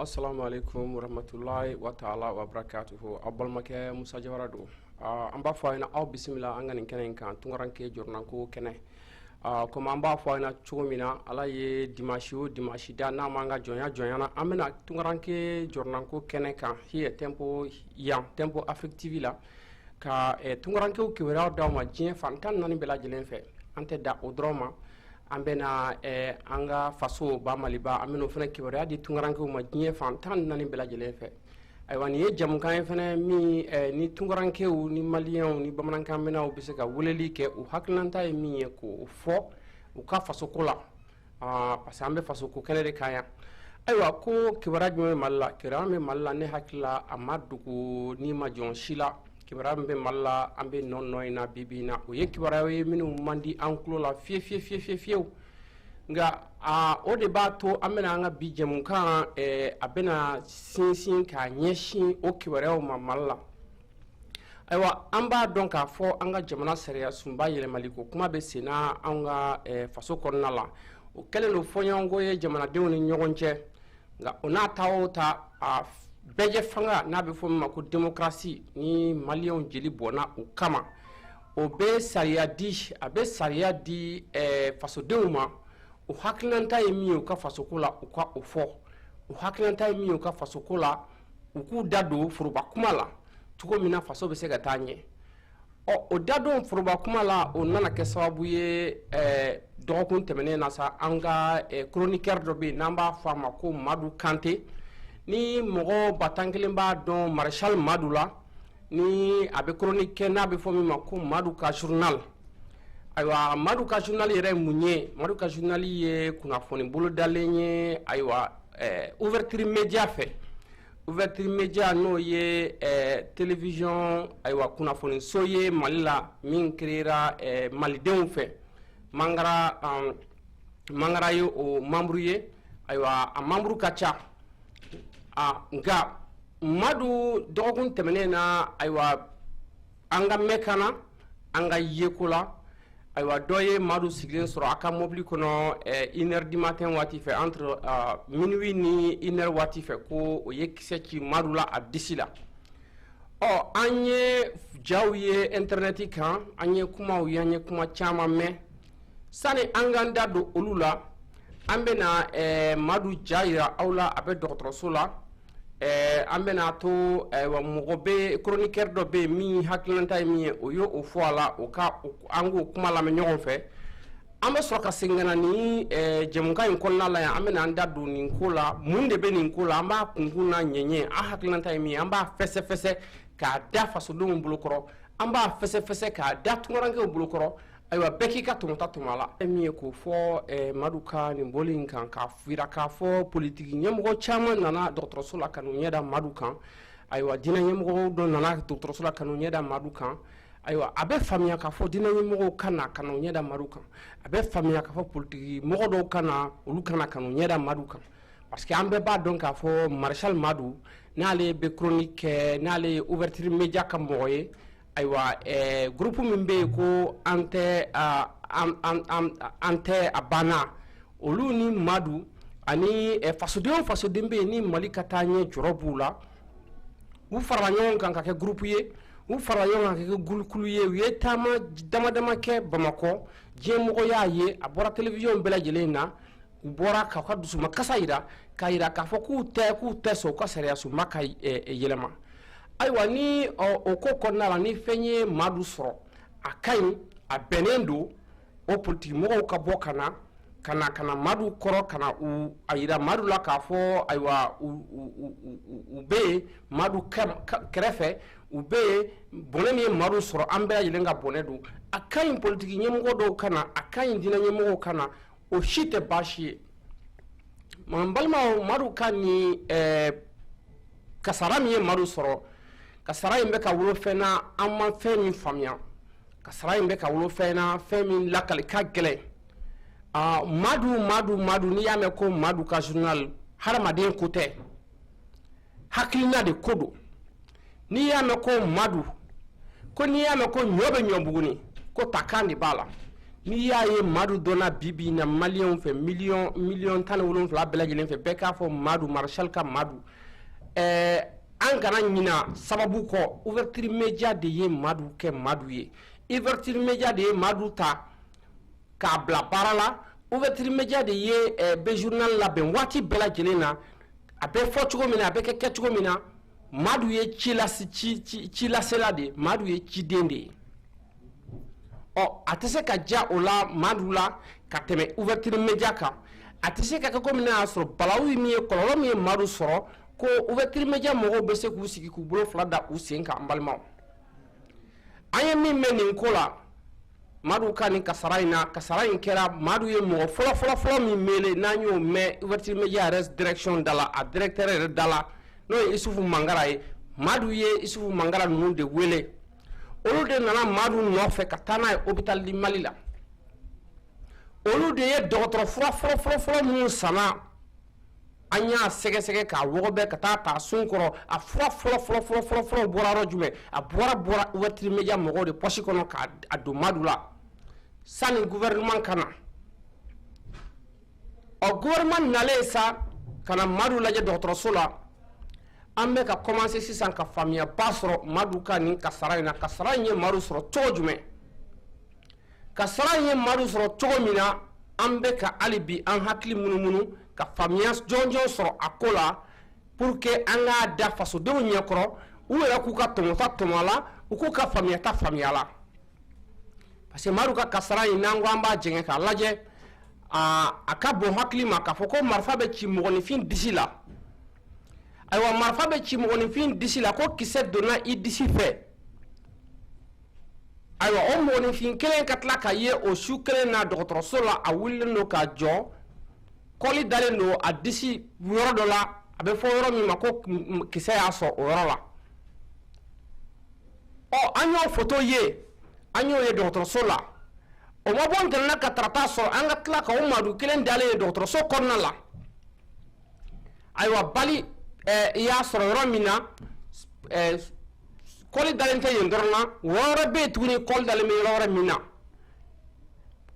Assalamu alaikum warahmatullahi wa ta'ala wa barakatuhu abalmake Musa Jawara do amba fo ina aw bismillah angani kenen kan tungaranke jornanko kene comme amba fo ina chomina ala ye dimanche da na manga jonya na amena tungaranke jornanko kene kan hier tempo affective la ka tungaranke o kiwera da ma jien fantan nani bela jelen fe ante da odroma ambena anga faso ba maliba ameno fana kiwara di tungaranke ma jien fantan nani bela jelen fe aywani ye jam kan fana mi ni tungaranke ni malien ni bamanankan mena o biseka wuleli ke o haklanta e mi ko fo o ka faso kola parce ambe faso ko kele de kaya aywa ko kiwara jme malla kirame malla ne hakla amadugo ni majon shila kibara mbe malla ambe nonnoyna bibina o yekibara we minu mandi anklo la fie nga o de bato amena nga bijem kan abena sinsin ka nyeshin o kibara o malla aywa amba donc a fo anga jamana sariya sumba yele maliko kuma be sena anga faso konna la o kele no fonyango ye jamana de woni nyogonche nga ona tawta beje fanga na be fo ma ko démocratie ni malion jeli bona o kama o be sariya di faso deuma o haklanta emi o ka faso kola o ka o fo o haklanta emi o ka faso kola o ku dado furuba kumala tuko mina faso be se ga tanye o dado furuba kumala o nana ke sababu ye dokun temene na sa anga chroniqueur do be namba fama ko Madu Kante ni mogo batangelen ba don Marshal Madula ni abe chronique na be fomi mako Madu ka journal aywa Madu ka journal yere munye Madu ka journal ye kuna foni bolo dalenye aywa ouverture media no ye télévision aywa kuna foni soye malila min créera malidenw fe mangara yo o membre ye aywa a membre kacha nga Madu dogun temenena aywa anga mekana anga yekola aywa doye Madu siglen soro aka mobli kono 1h du matin wati fe entre minuit ni 1h wati fe ko o yekise ci Madu la a disila anye jawye internet kan anye kuma chama me sane anganda do olula ambena Madu jaira awla abe docteur la ambena to wa mogobe chroniqueur do be mi haklanta mi o yo o foala o ka ango kuma la me nyon fe amba soka singana ni jemunka in konna la ya amena anda do ni kola munde be ni kola amba kunguna nyenye a haklanta mi amba fese ka da faso do mbulokoro amba fese ka da tungorange mbulokoro aywa beki ka tumta tumala mi ko fo Maduka ni bolin kan ka fira ka fo politique nyemgo chama nana docteur Sola kanu nyeda Maduka aywa dina nyemgo do nana docteur Sola kanu nyeda Maduka aywa abe famia ka fo dina nyemgo kana kanu nyeda Maduka abe famia ka fo politique mo do kana ulu kana kanu nyeda Maduka parce que ambe ba donc ka fo Marshal Madu nale be chronique nale ouverture media ka moye aywa groupe mimbe ko ante abana olu ni Madu ani faso dembe ni malika tanye jorobula u faranyon kan ka ke groupe ye u faranyon kan ke gulkulu ye tama dama ke Bamako jemo ya ye abora television bela jelena ubora ka ka dusu makasayira kayira ka fo ku te so ka seriya su makai yelema aywa ni o ko konna la ni fenye Madu soro akain a benendo o politique mɔgɔw ka bɔ kana madu kɔrɔ kana u ayira madu la k'a fɔ ayiwa u bɛ yen madu kɛrɛfɛ u bɛ yen bɔnɛ min ye madu sɔrɔ an bɛɛ lajɛlen ka bɔnɛ don a ka ɲi politique ɲɛmɔgɔ dɔw kana a ka ɲi diinɛ ɲɛmɔgɔw kana o si tɛ baasi ye n balimaw madu ka nin kasara min ye madu sɔrɔ kasara in bɛ ka wolo fɛn na an ma fɛn min faamuya kasara in bɛ ka wolo fɛn na fɛn min lakali ka gɛlɛn madu n'i y'a mɛn ko madu ka journal hadamaden ko tɛ hakilina de ko don n'i y'a mɛn ko madu ko n'i y'a mɛn ko ɲɔ bɛ ɲɔ buguni ko takan de b'a la n'i y'a ye madu dɔnna bi na maliyɛnw fɛ miliyɔn 17 bɛɛ lajɛlen fɛ bɛɛ k'a fɔ madu marshal ka madu an kana ɲina sababu kɔ ouverture média de ye madu kɛ madu ye ouverture média de ye madu ta k'a bila baara la ouverture média de ye bɛ journal labɛn waati bɛɛ lajɛlen na a bɛ fɔ cogo min na a bɛ kɛ cogo min na madu ye cilasela de madu ye ciden de ye a tɛ se ka ja o la madu la ka tɛmɛ ouverture média kan a tɛ se ka kɛ komi n'a y'a sɔrɔ balawu min ye kɔlɔlɔ min ye madu sɔrɔ ko ouverture média mɔgɔw bɛ se k'u sigi k'u bolo fila da u sen kan an balimaw an ye min mɛn nin ko la madu ka nin kasara in na kasara in kɛra madu ye mɔgɔ fɔlɔ min mele n'an y'o mɛn ouverture média yɛrɛ direction da la a directeur yɛrɛ da la n'o ye isufu mangara ye madu ye isufu mangara ninnu de wele olu de nana madu nɔfɛ ka taa n'a ye hôpital di mali la olu de ye dɔgɔtɔrɔ fura fɔlɔ minnu sanna an y'a sɛgɛsɛgɛ k'a wɔgɔbɛ ka taa sun kɔrɔ a fura fɔlɔ bɔra yɔrɔ jumɛn a bɔra ouverture média mɔgɔw de poche kɔnɔ k'a don madu la sani gouvernement kana gouvernement nalen sa kana madu lajɛ dɔgɔtɔrɔso la an bɛ ka commencer sisan ka faamuyaba sɔrɔ madu ka nin kasara in na kasara in ye madu sɔrɔ cogo jumɛn kasara in ye madu sɔrɔ cogo min na an bɛ ka hali bi an hakili munumunu ka faamuya jɔnjɔn sɔrɔ a ko la pour que an k'a da fasodenw ɲɛkɔrɔ u yɛrɛ k'u ka tɔmɔta tɔmɔ a la u k'u ka faamuyata faamuya la parce que madu ka kasara in n'an ko an b'a jɛngɛ k'a lajɛ a ka bon hakili ma k'a fɔ ko marifa bɛ ci mɔgɔninfin disi la ayiwa marifa bɛ ci mɔgɔninfin disi la ko kisɛ donna i disi fɛ ayiwa o mɔgɔninfin kelen ka tila ka ye o su kelen na dɔgɔtɔrɔso la a wulilen don k'a jɔ kɔli dalen don a disi yɔrɔ dɔ la a bɛ fɔ yɔrɔ min ma ko kisɛ y'a sɔrɔ o yɔrɔ la an y'o photo ye an y'o ye dɔgɔtɔrɔso la o ma bɔ ntɛnɛn ka tarata sɔrɔ an ka tila ka o madu kelen dalen ye dɔgɔtɔrɔso kɔnɔna la ayiwa bali i y'a sɔrɔ yɔrɔ min na kɔli dalen tɛ yen dɔrɔn na wɔɔrɔ wɛrɛ bɛ yen tuguni kɔli dalen bɛ yɔrɔ wɛrɛ min na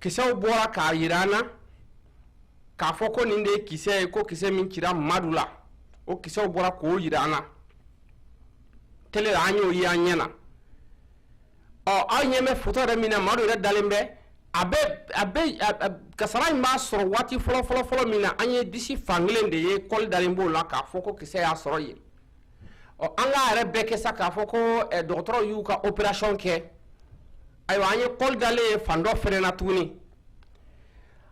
kisɛw bɔra k'a yira an na k'a fɔ ko nin de ye kisɛ ye ko kisɛ min cira madu la o kisɛw bɔra k'o yira an na tele la an y'o ye an ɲɛ na aw ɲɛ bɛ photo yɛrɛ min na madu yɛrɛ dalen bɛ a bɛ kasara in b'a sɔrɔ waati fɔlɔ min na an ye disi fan kelen de ye kɔli dalen b'o la k'a fɔ ko kisɛ y'a sɔrɔ yen an k'a yɛrɛ bɛɛ kɛ sa k'a fɔ ko dɔgɔtɔrɔw y'u ka opération kɛ ayiwa an ye kɔli dalen ye fan dɔ fɛnɛ na tuguni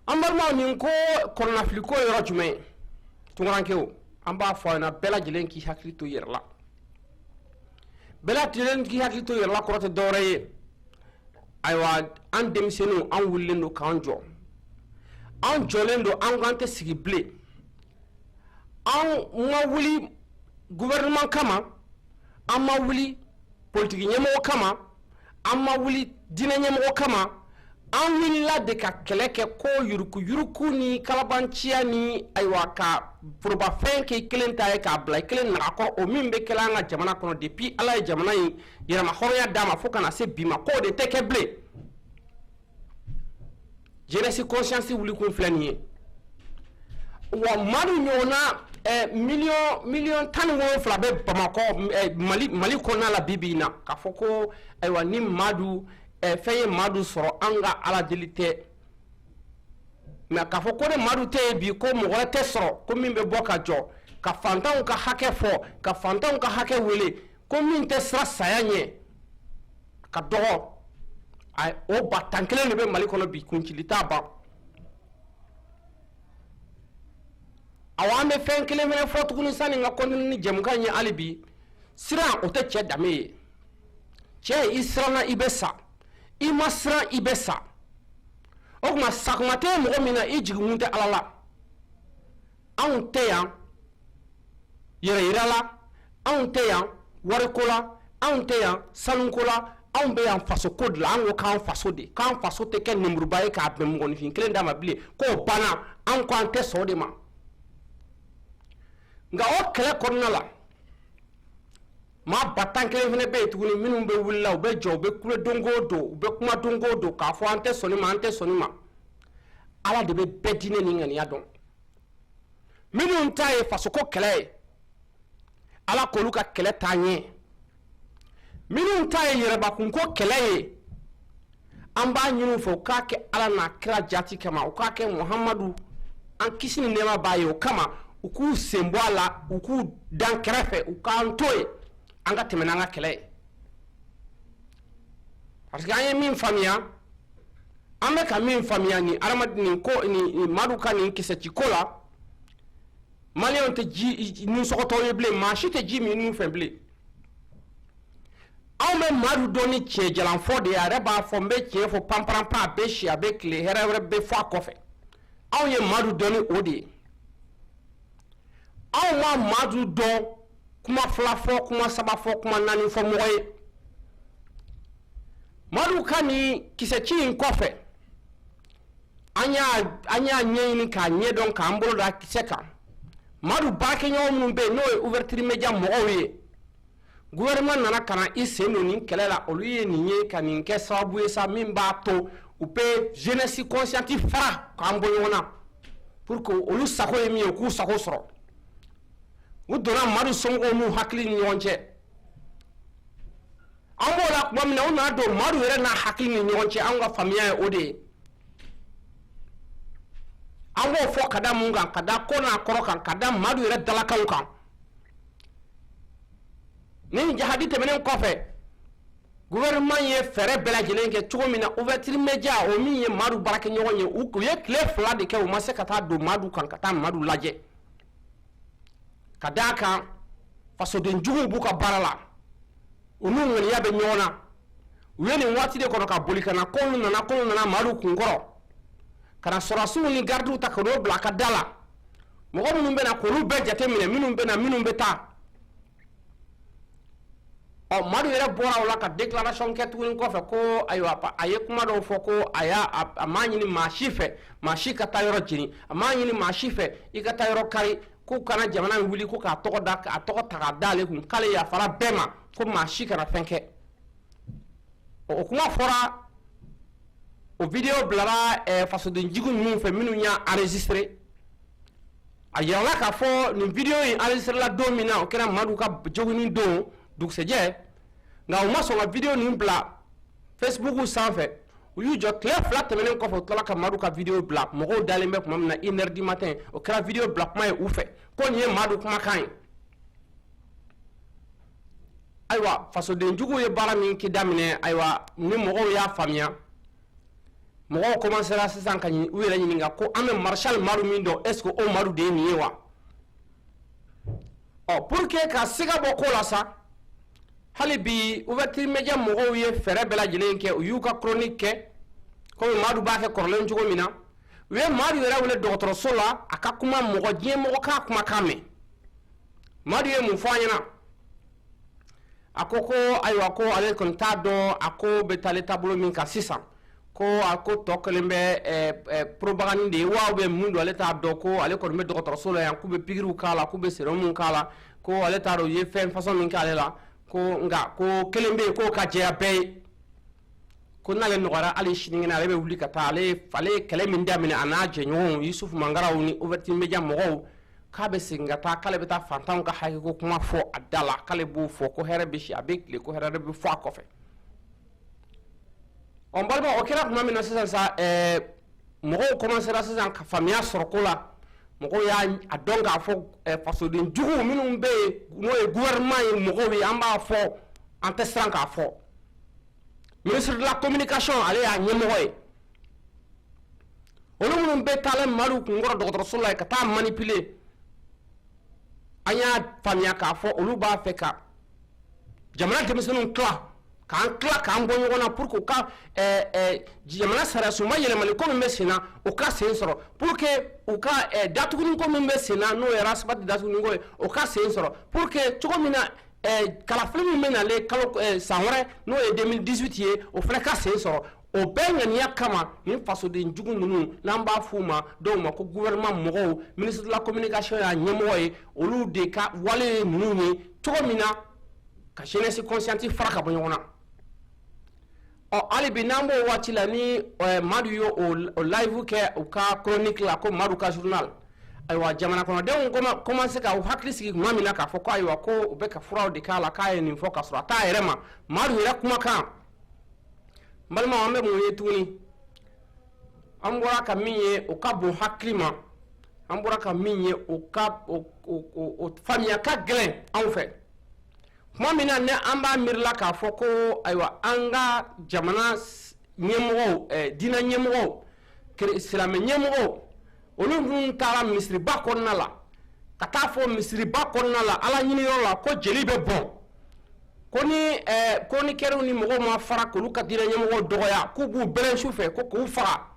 an balimaw nin ko kɔnɔnafili ko yɔrɔ jumɛn tunkarankew an b'a fɔ a ɲɛna bɛɛ lajɛlen k'i hakili to i yɛrɛ la bɛɛ lajɛlen k'i hakili to i yɛrɛ la kɔrɔ tɛ dɔwɛrɛ ye ayiwa an denmisɛnninw an wulilen don k'an jɔ an jɔlen don an k'an tɛ sigi bilen an ma wuli gouvernement kama an ma wuli politiki ɲɛmɔgɔ kama an ma wuli diinɛ ɲɛmɔgɔ kama an wulila de ka kɛlɛ kɛ ko yuruku ni kalabanciya ni ayiwa ka forobafɛn k'i kelen ta ye k'a bila i kelen naga kɔrɔ o min bɛ kɛla an ka jamana kɔnɔ depuis ala ye jamana in yɛrɛma hɔrɔnya d'a ma fo kana se bi ma k'o de tɛ kɛ bilen jeunesse conscience wulikun filɛ nin ye wa madu ɲɔgɔnna miliyɔn 17 bɛ bamakɔ mali kɔnɔna la bi na k'a fɔ ko ayiwa ni madu fɛn ye madu sɔrɔ an ka ala deli tɛ mɛ k'a fɔ ko ne madu tɛ yen bi ko mɔgɔ wɛrɛ tɛ sɔrɔ ko min bɛ bɔ ka jɔ ka fantanw ka hakɛ fɔ ka fantanw ka hakɛ wele ko min tɛ sira saya ɲɛ ka dɔgɔ ay o ba tankele ne be mali kono bi kuncilita ba awame fen kele mene fotu kuni sani nga kontinu ni jamuka nye alibi sira o te che dame che israna ibesa imasra ibesa okuma sakmate mo mina ijigumunte alala an teya yere irala an teya warikola an teya salunkola an be yan faso kod la an ko kan faso de kan faso te ken numruba e ka be ngoni fin kelen dama bile ko bana an ko an te so de ma nga o kele korna la ma batan kelen fene be tuguni minum be wulla be jo be kule dongo do be kuma dongo do ka fo an te so ni ma ala de be bedine ni ngani adon minum taye faso ko kele ala ko luka kele tanye minun taye yereba kun ko kelaye amba nyinu fo ka ke ala na kira jati kama o ka ke muhammadu an kisini nema bayo kama uku sembo ala uku dan krefe uka antoy anga temena nga kelaye parce que anye min famia ame ka min famia ni aramad ni ko ni maduka ni kise chikola malion te ji ni sokoto yeble ma shite ji mi nu feble aw me madu doni che jalan fo de ya reba fo mbe che fo pampram pa be shi avec les herere be fo akofe aw ye madu doni odi aw ma madu do kuma fla fo kuma saba fo kuma nani fo moye madu kani kisechi nkofe anya nyeni ka nye don ka mbolo da kiseka madu ba ke nyaw mun be no ouverture media mo oye gouvernement nana kana iseno ni kelela oluye niye kanin ke sabu esa mimba to upe jeunesse consciente fra kambo yona pour que olu sako emi ku sako soro udona madu songo mu hakli ni yonche ambola kuma mina una do madu yere na hakli ni yonche anga famia ode ango fo kada munga kada kona korokan kada madu yere dalaka kan ni jahadi temenen kofe gouvernement ye fere bela jelen ke chogomina ouverture media o mi ye madu barake nyonye u ye clé fla de ke o mase kata do madu kan kata madu laje kadaka faso de njugu buka barala onu ngani ya be nyona uyeni wati de kono ka bolika na konu na madu kungoro kana sorasu ni gardu takoro blaka dala mo ko munumbe na ko rubbe jate mine minum be ta o madu yere bora wala ka déclaration ke tuun ko fe ko aywa pa aye kuma do foko aya amanyi ni mashife mashika tayoro jini amanyi ni mashife ika tayoro kari ku kana jamana wuli ku ka to da ka to ta dale kun kale ya fara bema ko mashika na fenke o kuma fora o video blara faso de njigu mun fe minu nya enregistrer ayala ka fo ni video enregistrer la domina o kera madu ka jogu ni do donc c'est dire nga o maso la video ni bla Facebook ou sans fait ou you jo clear flat menen ko fo tala ka madu ka video bla mo go dale mek mom na 1h du matin o kra video bla kuma e ou fait ko ni madu kuma kan aywa faso de njugo ye bara min ki damine aywa ni mo go ya famia mo go commencer à se sankani ou yela ni nga ko ame marshal maru min do est ce que o maru de ni wa o pour que ka siga boko la sa halibi ouverture media mogo ye fere bela jelen ke uyuka chronique ko madu ba ke korlen jugo mina we madu yera wala docteur sola aka kuma mogo je mogo ka kuma kame madu ye mu fanyana akoko aywa ko ale kontado ako betale tablo min ka sisa ko ako tokelembe propagande wa be mundu ale ta do ko ale ko me docteur sola yan kube pigiru kala kube serum kala ko ale taro ye fen façon min kala la ko nga ko kelembe ko ka je abe ko nale nogara ali shiningina rebe wuli kata ale fale kele min damine anaje nyon yusuf mangara woni ouverture media mo ka be singata kale beta fantan ka hayi ko kuma fo adala kale bu fo ko herebe shi abe le ko herebe fo akofe on balba o kera kuma min sa mo commencer à se ka famia sorkola mogo ya adonga fo faso de njugu minum be no e gouvernement mogo wi amba fo ante stranka fo ministre de la communication ale y'a ɲɛmɔgɔ ye olu minnu bɛ taalen Madu kunkɔrɔ dɔgɔtɔrɔso la ka taa manipuler an y'a faamuya k'a fɔ olu b'a fɛ ka jamana denmisɛnninw tila k'an bɔ ɲɔgɔn na pour que u ka jamana sariyasuma yɛlɛmali ko min bɛ sen na u ka sen sɔrɔ pour que u ka datuguni ko min bɛ sen na n'o ye rasipati datuguni ko ye o ka sen sɔrɔ pour que cogo min na kalafili min bɛ nalen kalo san wɛrɛ n'o ye 2018 ye o fana ka sen sɔrɔ o bɛɛ ŋaniya kama ni fasoden jugu ninnu n'an b'a f'u ma dɔw ma ko gouvernement mɔgɔw ministre de la communication y'a ɲɛmɔgɔ ye olu de ka wale ninnu ye cogo min na ka jeunesse consciente fara ka bɔ ɲɔgɔn na hali bi n'an b'o waati la ni Madu ye o live kɛ u ka chronique la ko Madu ka journal ayiwa jamana kɔnɔdenw commencé ka u hakili sigi tuma min na k'a fɔ ko ayiwa ko u bɛ ka furaw de k'a la k'a ye nin fɔ ka sɔrɔ a t'a yɛrɛ ma Madu yɛrɛ kumakan n balimaw an bɛ mun ye tuguni an bɔra ka min ye o ka bon hakili ma an bɔra ka min ye o faamuya ka gɛlɛn anw fɛ tuma min na ne an b'a miirila k'a fɔ ko ayiwa an ka jamana ɲɛmɔgɔw diinɛ ɲɛmɔgɔw silamɛ ɲɛmɔgɔw olu minnu taara misiriba kɔnɔna la ka taa fɔ misiriba kɔnɔna la ala ɲiniyɔrɔ la ko jeli bɛ bɔn ko ni kɛriw ni mɔgɔw ma fara k'olu ka diinɛ ɲɛmɔgɔw dɔgɔya k'u b'u bɛlɛn su fɛ ko k'u faga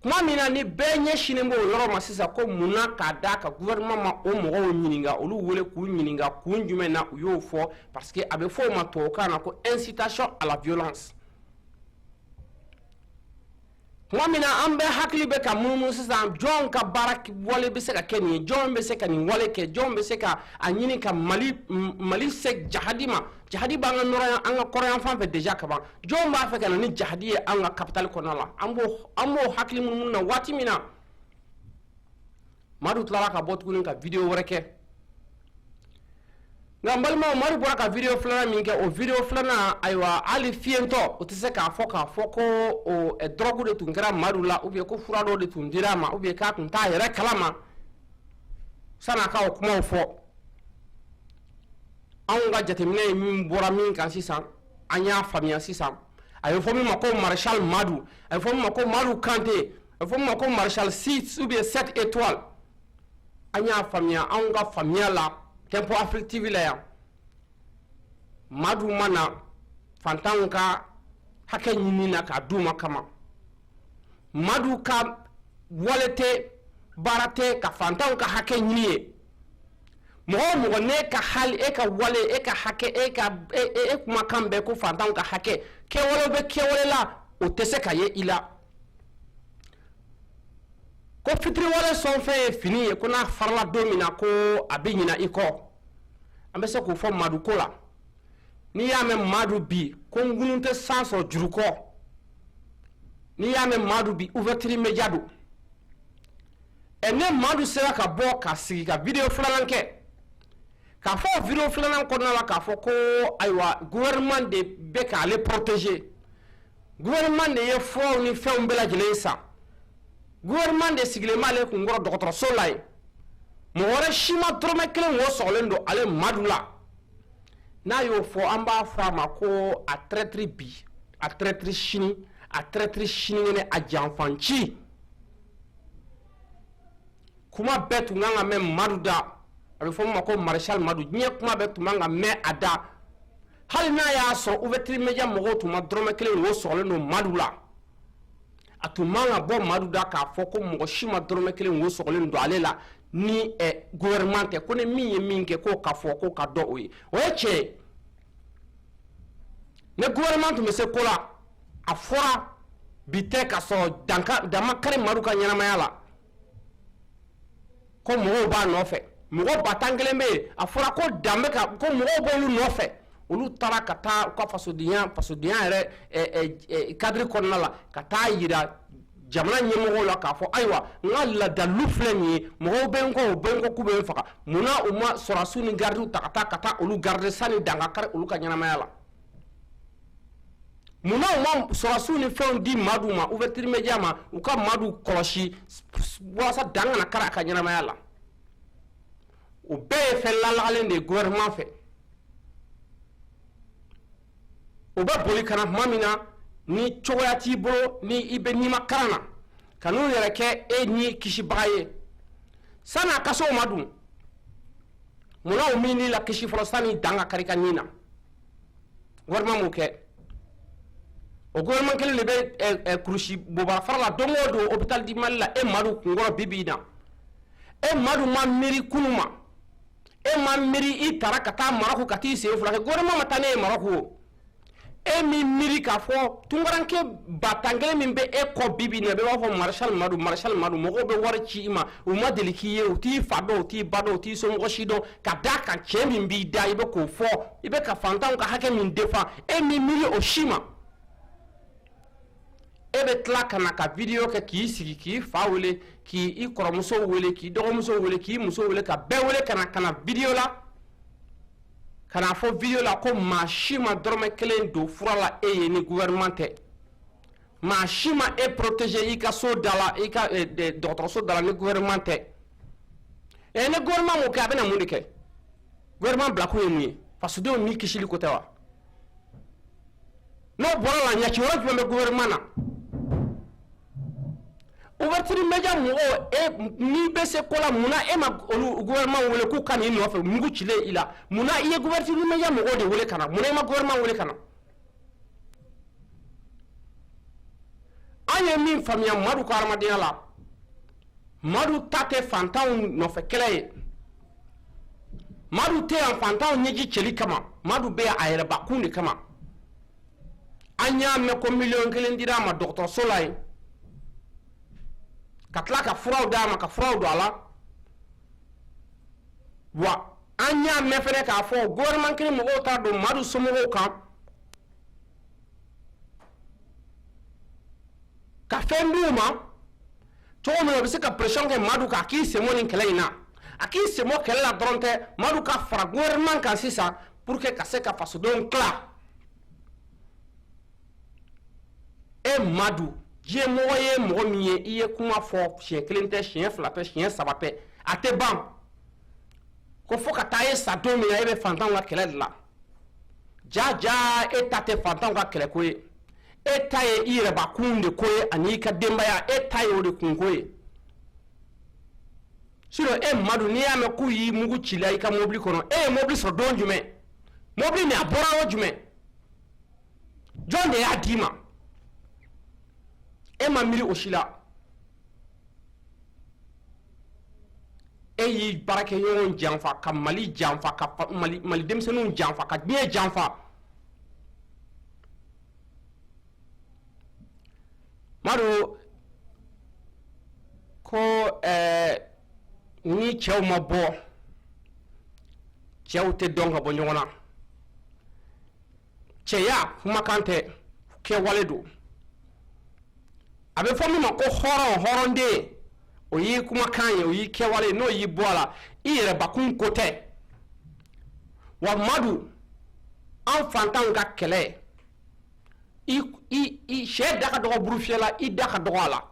tuma min na ni bɛɛ ɲɛsinnen b'o yɔrɔ ma sisan ko munna k'a da ka gouvernement ma o mɔgɔw ɲininka olu wele k'u ɲininka kun jumɛn na u y'o fɔ parce que a bɛ fɔ o ma tubabukan na ko incitation à la violence tuma min na an bɛɛ hakili bɛ ka munumunu sisan jɔn ka baara wale bɛ se ka kɛ nin ye jɔn bɛ se ka nin wale kɛ jɔn bɛ se ka a ɲini ka mali se jahadi ma jahadi b'an ka nɔrɔ an ka kɔrɔyan fan fɛ déjà kaban jɔn b'a fɛ ka na ni jahadi ye an ka capitale kɔnɔna la an b'o hakili munumunu na waati min na Madu tilara ka bɔ tuguni ka video wɛrɛ kɛ nka n balimaw Madu bɔra ka video filanan min kɛ o video filanan ayiwa hali fiyentɔ o tɛ se k'a fɔ ko o drogue de tun kɛra Madu la ou bien ko fura dɔ de tun dira a ma ou bien k'a tun t'a yɛrɛ kalama san'a ka o kumaw fɔ anw ka jateminɛ ye min bɔra min kan sisan an y'a faamuya sisan a bɛ fɔ min ma ko Marshal Madu a bɛ fɔ min ma ko Madu Kante a bɛ fɔ min ma ko Marshal 6 ou bien 7 étoiles an y'a faamuya anw ka faamuya la Tempo Afrique TV la yan Madu mana fantanw ka hakɛ ɲini na k'a d'u ma kama Madu ka wale tɛ baara tɛ ka fantanw ka hakɛ ɲini ye mɔgɔ o mɔgɔ n'e ka hali e ka wale e ka hakɛ e kumakan bɛɛ ko fantanw ka hakɛ kɛwale bɛ kɛwale la o tɛ se ka ye i la ko fitiriwale sɔn fɛn ye fini ye ko n'a farala don min na ko a bɛ ɲina i kɔ an bɛ se k'o fɔ Madu ko la n'i y'a mɛn Madu bi ko ŋunu tɛ san sɔrɔ juru kɔ n'i y'a mɛn Madu bi ouverture média don ne Madu sera ka bɔ ka sigi ka video filanan kɛ k'a fɔ video filanan kɔnɔna la k'a fɔ ko ayiwa gouvernement de bɛ k'ale protéger gouvernement de ye furaw ni fɛnw bɛɛ lajɛlen san gouvernement de sigilen b'ale kunkɔrɔ dɔgɔtɔrɔso la yen mɔgɔ wɛrɛ si ma dɔrɔmɛ kelen wo sɔgɔlen don ale Madu la n'a y'o fɔ an b'a fɔ a ma ko a traître bi a traître sini a traître sinikɛnɛ a janfanci kuma bɛɛ tun kan ka mɛn Madu da a bɛ fɔ min ma ko Marshal Madu diɲɛ kuma bɛɛ tun kan ka mɛn a da hali n'a y'a sɔrɔ ouverture média mɔgɔw tun ma dɔrɔmɛ kelen wo sɔgɔlen don Madu la a tun man ka bɔ Madu da k'a fɔ ko mɔgɔ si ma dɔrɔmɛ kelen wo sɔgɔlen don ale la ni gouvernement tɛ ko ni min ye min kɛ k'o ka fɔ k'o ka dɔn o ye o ye tiɲɛ ye ni gouvernement tun bɛ se ko la a fɔra bi tɛ ka sɔrɔ dama kari Madu ka ɲɛnamaya la ko mɔgɔw b'a nɔfɛ mɔgɔ ba tan kelen bɛ yen a fɔra ko dan bɛ ka ko mɔgɔw b'olu nɔfɛ olu taara ka taa u ka fasodenya yɛrɛ cadre kɔnɔna la ka taa yira jamana ɲɛmɔgɔw la k'a fɔ ayiwa n ka ladalu filɛ nin ye mɔgɔw bɛ n kɔ u bɛ n kɔ k'u bɛ n faga munna u ma sɔrɔdasiw ni gardiw ta ka taa olu garder sani dan ka kari olu ka ɲɛnamaya la munna u ma sɔrɔdasiw ni fɛnw di Madu ma ouverture média ma u ka Madu kɔlɔsi walasa dan kana kari a ka ɲɛnamaya la o bɛɛ ye fɛn lalagalen de ye gouvernement fɛ o bɛ boli kana tuma min na ni cogoya t'i bolo ni i bɛ n'i ma karan na ka n'u yɛrɛ kɛ e ni kisibaga ye san'a ka se o ma dun munna o min n'i la kisi fɔlɔ san'i dan ka kari ka nin na gouvernement m'o kɛ o gouvernement kelen de bɛ kurusi bobara fara la don o don hôpital di Mali la e Madu kunkɔrɔ bi bi in na e Madu ma miiri kunun ma e ma miiri i taara ka taa Maroc ka t'i sen fila kɛ gouvernement ma taa ne ye Maroc o e min miiri k'a fɔ tunkaranke ba tan kelen min bɛ e kɔ bi bi in na bɛɛ b'a fɔ Marshal Madu mɔgɔw bɛ wari ci i ma u ma deli k'i ye u t'i fa dɔn u t'i ba dɔn u t'i somɔgɔ si dɔn ka d'a kan cɛ min b'i da i bɛ k'o fɔ i bɛ ka fantanw ka hakɛ min défend e min miiri o si ma e bɛ tila ka na ka video kɛ k'i sigi k'i fa wele k'i kɔrɔmuso wele k'i dɔgɔmuso wele k'i muso wele ka bɛɛ wele ka na video la ka na fɔ video la ko maa si ma dɔrɔmɛ kelen don fura la e ye ni gouvernement tɛ maa si ma e protéger i ka so da la i ka dɔgɔtɔrɔso da la ni gouvernement tɛ ni gouvernement m'o kɛ a bɛna mun de kɛ gouvernement bila kun ye mun ye fasodenw ni kisili ko tɛ wa n'o bɔra la ɲaci wɛrɛ jumɛn bɛ gouvernement na ouverture média mɔgɔw n'i bɛ se ko la munna e ma olu gouvernement wele k'u ka n'i nɔfɛ mugu cilen i la munna i ye ouverture média mɔgɔw de wele ka na munna i ma gouvernement wele ka na an ye min faamuya Madu ka hadamadenya la Madu ta tɛ fantanw nɔfɛ kɛlɛ ye Madu tɛ yan fantanw ɲɛji cɛli kama Madu bɛ yan a yɛrɛbakun de kama an y'a mɛn ko 1,000,000 dira a ma dɔgɔtɔrɔso la yen ka tila ka furaw d'a ma ka furaw don a la wa an y'a mɛn fɛnɛ k'a fɔ gouvernement kelen mɔgɔw t'a don Madu somɔgɔw kan ka fɛn d'u ma cogo min na u bɛ se ka pression kɛ Madu kan a k'i senbɔ nin kɛlɛ in na a k'i senbɔ kɛlɛ la dɔrɔn tɛ Madu ka fara gouvernement kan sisan pour que ka se ka fasodenw tila e Madu diɲɛ mɔgɔ ye mɔgɔ min ye i ye kuma fɔ siɲɛ kelen tɛ siɲɛ fila tɛ siɲɛ saba tɛ a tɛ ban ko fo ka taa e sa don min na e bɛ fantanw ka kɛlɛ de la jaa e ta tɛ fantanw ka kɛlɛ ko ye e ta ye i yɛrɛbakun de ko ye ani i ka denbaya e ta ye o de kun ko ye sinon e Madu n'i y'a mɛn k'u y'i mugu ci la i ka mobili kɔnɔ e ye mobili sɔrɔ don jumɛn mobili nin a bɔra o jumɛn jɔn de y'a d'i ma e ma miiri o si la e y'i baarakɛɲɔgɔnw janfa ka Mali janfa ka Mali denmisɛnninw janfa ka diɲɛ janfa Madu ko ni cɛw ma bɔ cɛw tɛ dɔn ka bɔ ɲɔgɔn na cɛya kumakan tɛ kɛwale don a bɛ fɔ min ma ko hɔrɔnden o y'i kumakan ye o y'i kɛwale n'o y'i bɔ a la i yɛrɛbakun ko tɛ wa Madu an fantanw ka kɛlɛ i sɛ da ka dɔgɔ burufiyɛ la i da ka dɔgɔ a la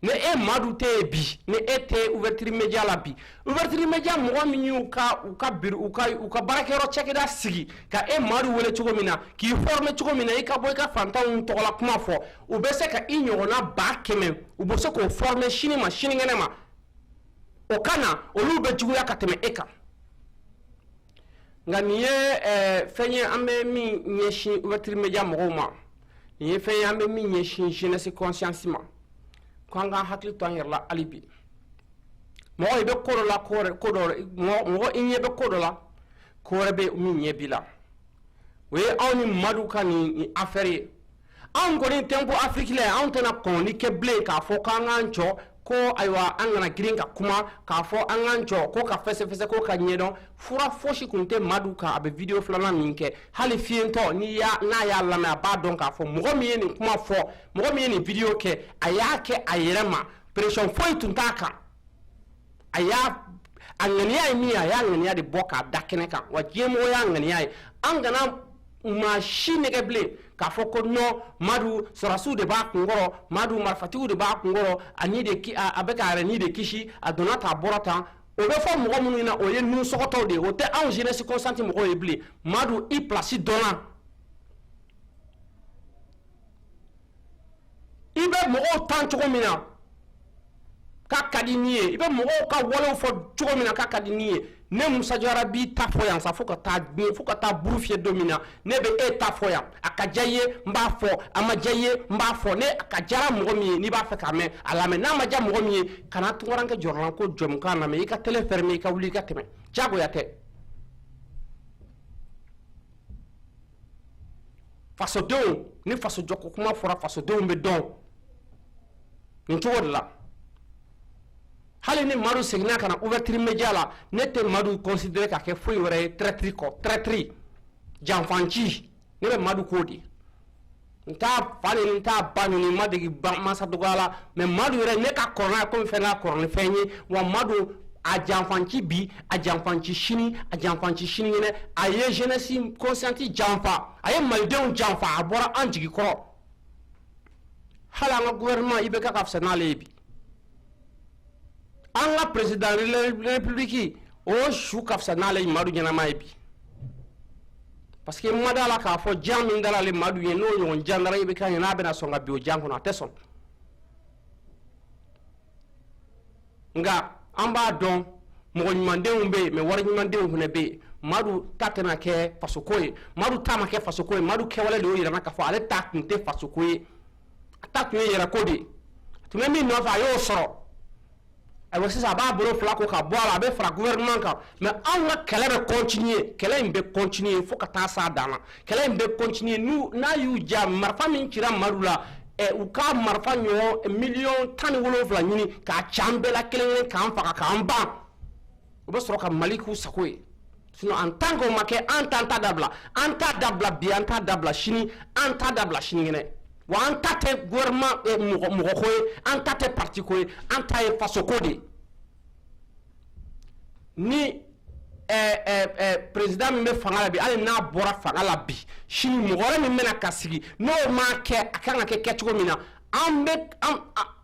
ni e Madu tɛ yen bi ni e tɛ ouverture média la bi ouverture média mɔgɔ min y'u ka baarakɛyɔrɔ cakɛda sigi ka e Madu wele cogo min na k'i former cogo min na i ka bɔ i ka fantanw tɔgɔla kuma fɔ u bɛ se ka i ɲɔgɔnna 100,000 u bɛ se k'o former sini ma sinikɛnɛ ma o ka na olu bɛ juguya ka tɛmɛ e kan nka nin ye fɛn ye an bɛ min ɲɛsin ouverture média mɔgɔw ma nin ye fɛn ye an bɛ min ɲɛsin jeunesse conscience ma k'an ka hakili to an yɛrɛ la hali bi mɔgɔ i bɛ ko dɔ la mɔgɔ i ɲɛ bɛ ko dɔ la ko wɛrɛ bɛ min ɲɛ b'i la o ye anw ni Madu ka nin affaire ye anw kɔni tɛ ko Afiriki la anw tɛna kɔn ni kɛ bilen k'a fɔ k'an k'an jɔ ko ayiwa an kana girin ka kuma k'a fɔ an k'an jɔ ko ka fɛsɛfɛsɛ ko ka ɲɛdɔn fura fosi kun tɛ Madu kan a bɛ video filanan min kɛ hali fiyentɔ n'a y'a lamɛn a b'a dɔn k'a fɔ mɔgɔ min ye nin kuma fɔ mɔgɔ min ye nin video kɛ a y'a kɛ a yɛrɛ ma pression foyi tun t'a kan a ŋaniya ye min ye a y'a ŋaniya de bɔ k'a da kɛnɛ kan wa diɲɛmɔgɔ y'a ŋaniya ye an kana maa si nɛgɛ bilen k'a fɔ ko non Madu sɔrɔsiw de b'a kunkɔrɔ Madu marifatigiw de b'a kunkɔrɔ a bɛ k'a yɛrɛ ni de kisi a donna ta a bɔra tan o bɛ fɔ mɔgɔ minnu ɲɛna o ye nusɔgɔtɔw de ye o tɛ anw jeunesse consciente mɔgɔw ye bilen Madu i place dɔnna ibe mogo tan cogo mina ka kadiniye ibe mogo ka wolo fo cogo mina ka kadiniye ne Musa Jawara bi ta fo yan sa fo ka ta burufie domina ne be e ta fo yan akajaye mba fo amajaye mba fo ne akajara mogo mi ni ba fe ka me ala me na maja mogo mi kana tungoranke jorlan ko jom kana me ka tele ferme ka wuli ka teme jago ya te faso don ni faso joko kuma fora faso don be don ntowo la hali ni madu segna kana ouverture média la nete madu considérer ka ke foi wore traîtri janfanci ne be madu kodi nta fani nta banu ni madigi masa dogala mais madu wore ne ka corona comme fait na corona fenyi wa madu a janfanci bi a janfanci shini ne a ye jeunesse conscienti janfa a ye maldenw janfa a bora an jigi koro hala nga gouvernement ibe ka kafsa na lebi an la président de la république o shu kafsa na le madu nyana maibi parce que madala ka fo jam ndala le madu ye no yon jandara ibe ka nyana be na songa bi o janko na teson nga amba don mo nymandenw be me war nymandenw hune be madu tatena ke fasokoy madu tama ke fasokoy madu ke wala le yira na ka fo ale taknte fasokoy atakwe yira kodi tumemi no fa yo soro ay wasi sa ba boro flako ka boala be fra gouvernement ka mais on va kele be continuer faut ka ta sa dana kele be continuer nous na yu jam marfa min kira marula e u ka marfa nyo million tan wolo fla nyini ka chambela kelen ka amfa ka amba o be soro ka maliku sakoy sinon en tant que make entanta dabla bi anta dabla shini anta dabla shini ngene wa anta te gouvernement e mo khoy anta te parti koy anta e faso kodi ni président me fangala bi ale na bora fangala bi shini mo gore mi mena kasigi no ma ke akanga ke ketgo mina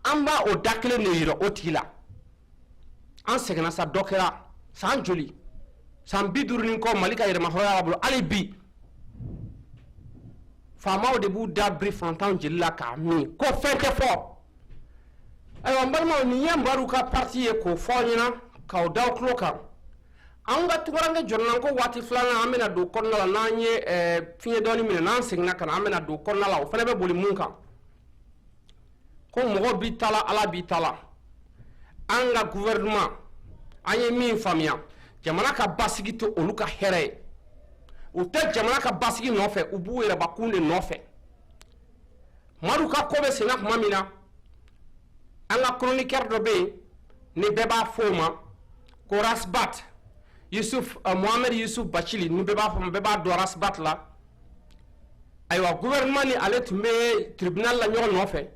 amba o dakle ne yiro otila an segna sa dokera san joli san bidurni ko malika yere ma hoya abul ali bi fama de bu dabri fantan jilla ka mi ko fente fo ay on balma ni yambaru ka parti e ko fo nyina ka o daw kloka anga tugaranga jornan ko wati flana amena do konnala nanye fiye doni mina nan singna kana amena do konnala o fele be boli munka ko mo bi tala ala bi tala anga gouvernement anye min famia jamana ka basigi to oluka here o te jamana ka basigi no fe ubu era bakunde no fe maruka ko be sina kuma mina anga chroniqueur do be ni beba foma ko rasbat Yusuf Mohamed Yusuf Bachili ni beba foma beba do rasbat la aywa gouvernement ni ale tumbe tribunal la nyon no fe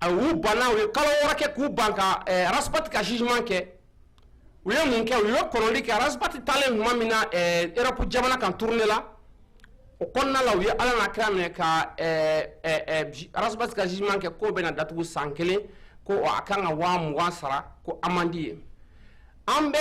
awu bana we kala wora ke ku banka rasbat ka jugement ke uye munke uye konoli ke rasbat tale mamina Europe jamana kan tourner la o konna la uye ala na krame ka rasbat ka jugement ke ko bena datu sankele ko o akanga wa muwasara ko amandi ambe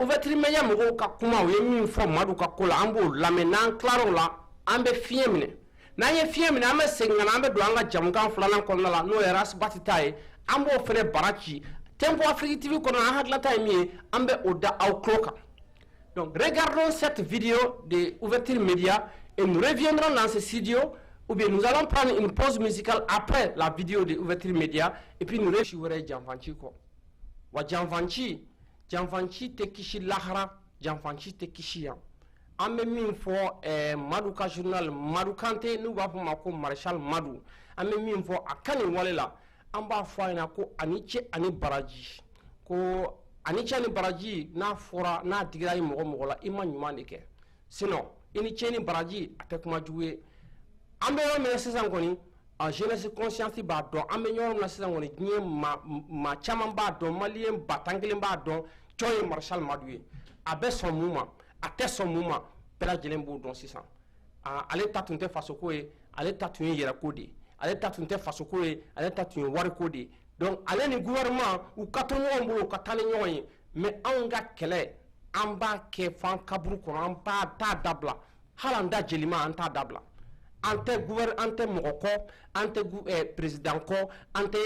ouverture meya mo ka kuma uye min fo madu ka kola ambo lamenan claro la ambe fiemine na ye fiemine ambe sengana ambe do anga jamkan fulana konna la no rasbat tay ambo fere barachi Tempo Afrique TV qu'on a haglata mi ambe oda au cloka. Donc regardons cette vidéo de ouverture média et nous reviendrons dans ce studio ou bien nous allons prendre une pause musicale après la vidéo de ouverture média et puis nous réfléchirons Janfanchi ko. Wa Janfanchi te kishi lahara, Janfanchi te kishi ya. Ambe min fo Maduka journal Madukante nous va pour mako Marshal Madu. Ambe min fo akani walela. Amba fayna ko aniche ani baraji ko aniche ani baraji na fora na digira yi mogo la ima nyuma ndeke sinon iniche ni baraji atekuma juwe ambe yo me sesan koni a jeunesse conscience ba don ambe nyo na sesan koni nye ma chama ba don malien batangile ba don joy Marshal Madoué abe son mouvement ate son mouvement pela jelembo don sisan ale tatunte faso ko e ale tatun yera kodi ale tatunte faso ko e ale tatun wari kodi donc ale ni gouvernement ou katonyo mbolo katale nyoy mais anga kele amba ke fan kaburu ko amba ta dabla halanda jelima anta dabla ante gouver ante mogoko ante président ko ante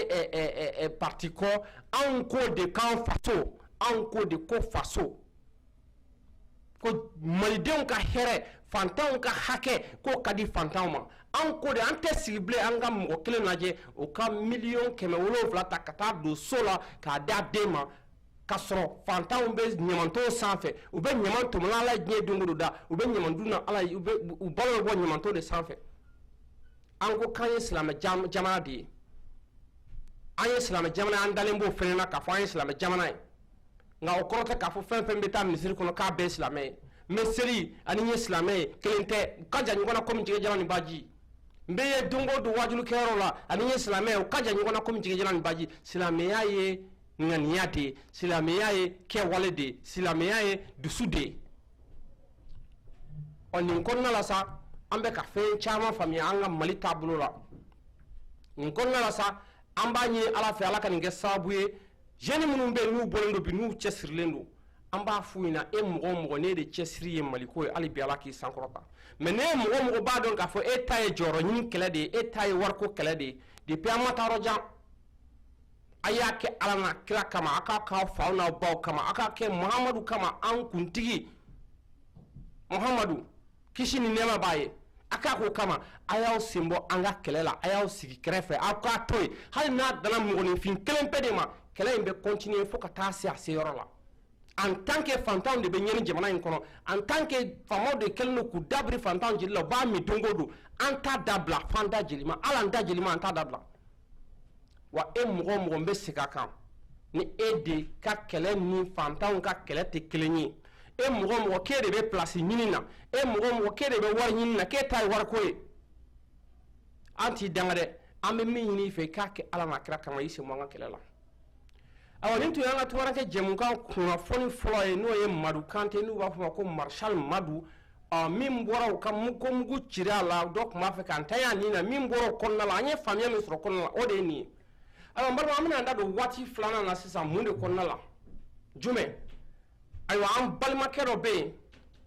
parti ko an ko de kan faso an ko de ko faso ko malidenw ka hɛrɛ fantanw ka hakɛ ko ka di fantanw ma an ko de an tɛ sigi bilen an ka mɔgɔ kelen lajɛ o ka miliyɔn 700 ta ka taa don so la k'a d'a den ma ka sɔrɔ fantanw bɛ ɲamanton sanfɛ u bɛ ɲaman tɔmɔla ala diɲɛ don o don da u bɛ ɲaman dun na ala u balo bɛ bɔ ɲamanton de sanfɛ an ko k'an ye silamɛ jamana de ye an ye silamɛ jamana an dalen b'o fɛnɛ na k'a fɔ an ye silamɛ jamana ye nka o kɔrɔ tɛ k'a fɔ fɛn fɛn bɛ taa misiri kɔnɔ k'a bɛɛ ye silamɛ ye mɛ seli ani n ye silamɛ ye kelen tɛ u ka jan ɲɔgɔn na komi jɛgɛjalan ni baji n bɛ ye don o don wajulu kɛyɔrɔ la ani n ye silamɛ ye u ka jan ɲɔgɔn na komi jɛgɛjalan ni baji silamɛya ye ŋaniya de ye silamɛya ye kɛwale de ye silamɛya ye dusu de ye ɔ nin kɔnɔna la sa an bɛ ka fɛn caman faamuya an ka mali taabolo la nin kɔnɔna la sa an b'a ɲini ala fɛ ala ka nin kɛ sababu ye jeunes minnu bɛ yen n'u bɔlen don bi n'u cɛsirilen don an b'a f'u ɲɛna e mɔgɔ o mɔgɔ ne de cɛsiri ye maliko ye hali bi ala k'i sankɔrɔta mɛ ne ye mɔgɔ o mɔgɔ b'a dɔn k'a fɔ e ta ye jɔyɔrɔ ɲini kɛlɛ de ye e ta ye wariko kɛlɛ de ye depuis an ma taa yɔrɔ jan a y'a kɛ ala n'a kira kama a k'a k'aw faw n'aw baw kama a k'a kɛ muhamadu kama an kuntigi muhamadu kisi ni nɛɛma b'a ye a k'a k'o kama a y'aw sen bɔ an ka kɛlɛ la a y'aw sigi kɛrɛfɛ aw k'a to yen hali n'a dana mɔgɔninfin kelen pe de ma kɛlɛ in bɛ continuer fo ka taa se a seyɔrɔ la en tant que fantanw de bɛ ɲɛni jamana in kɔnɔ en tant que faamaw de kɛlen don k'u dabiri fantanw jeli la u b'a min don o don an t'a dabila f'an da jeli ma hali an da jeli ma an t'a dabila wa e mɔgɔ o mɔgɔ n bɛ segin a kan ni e de ka kɛlɛ ni fantanw ka kɛlɛ tɛ kelen ye e mɔgɔ o mɔgɔ k'e de bɛ place ɲini na e mɔgɔ o mɔgɔ k'e de bɛ wari ɲini na k'e ta ye wariko ye an t'i danga dɛ an bɛ min ɲini i fɛ i k'a kɛ ala n'a kira kama i sen bɔ an ka kɛlɛ la awɔ nin tun y'an ka tunkarakɛ jɛmukan kunnafoni fɔlɔ ye n'o ye madu kante n'u b'a fɔ ma ko marshal madu min bɔra u ka mugu ciri a la dɔ tun b'a fɛ k'an ta y'a nin na min bɔra o kɔnɔna la an ye faamuya min sɔrɔ kɔnɔna la o de ye nin ye ayiwa n balima an bɛna an da don waati filanan na sisan mun de kɔnɔna la jumɛn ayiwa an balimakɛ dɔ bɛ yen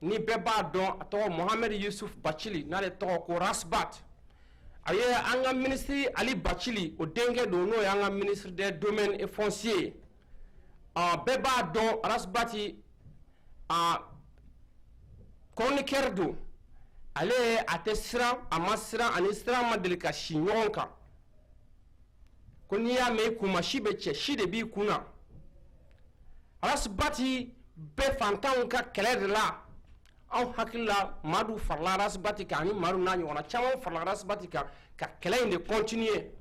ni bɛɛ b'a dɔn a tɔgɔ mohamed yusuf bacili n'ale tɔgɔ ko rasbat a ye an ka minisiri ali bacili o denkɛ don n'o ye an ka ministre des domaines et fonciers bɛɛ b'a dɔn rasbati chroniqueur don ale a tɛ siran a ma siran ani siran ma deli ka si ɲɔgɔn kan ko n'i y'a mɛn i kun ma si bɛ cɛ si de b'i kun na rasbati bɛ fantanw ka kɛlɛ de la anw hakili la madu farala rasbati kan ani madu n'a ɲɔgɔnna caman farala rasbati kan ka kɛlɛ in de continuer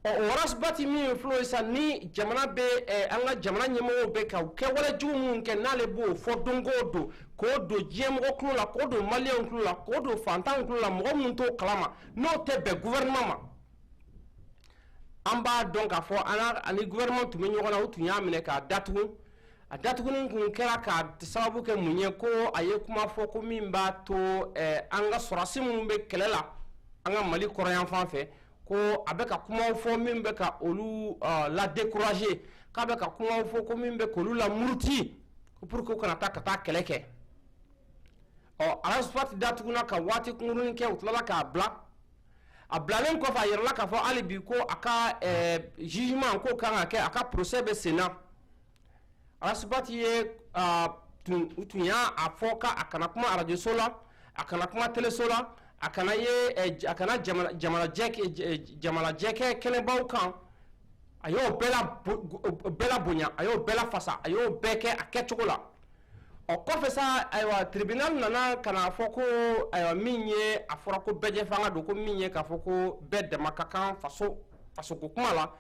o rasbati min filɛ sisan ni jamana bɛ an ka jamana ɲɛmɔgɔw bɛ ka kɛwale jugu minnu kɛ n'ale b'o fɔ don o don k'o don diɲɛmɔgɔ tulo la k'o don maliyɛnw tulo la k'o don fantanw tulo la mɔgɔ minnu t'o kalama n'o tɛ bɛn gouvernement ma an b'a dɔn k'a fɔ ani gouvernement tun bɛ ɲɔgɔn na u tun y'a minɛ k'a datugu a datuguni kun kɛra ka sababu kɛ mun ye ko a ye kuma fɔ ko min b'a to an ka sɔrɔdasi minnu bɛ kɛlɛ la an ka mali kɔrɔyan fan fɛ ko a bɛ ka kumaw fɔ min bɛ ka olu la décourager k'a bɛ ka kumaw fɔ ko min bɛ k'olu la muruti pour que u kana taa ka taa kɛlɛ kɛ rasfati datuguna ka waati kunkurunin kɛ u tilala k'a bila a bilalen kɔfɛ a yɛrɛla k'a fɔ hali bi ko a ka jugement ko kan ka kɛ a ka procès bɛ sen na rasbati ye u tun y'a fɔ k'a kana kuma arajoso la a kana kuma teleso la a kana jamanajɛkɛ kɛnɛbaw kan a y'o bɛɛ la bonya a y'o bɛɛ la fasa a y'o bɛɛ kɛ a kɛcogo la kɔfɛ sa ayiwa tribunal nana kana fɔ ko ayiwa min ye a fɔra ko bɛɛ fanga don ko min ye k'a fɔ ko bɛɛ dama ka kan fasoko kuma la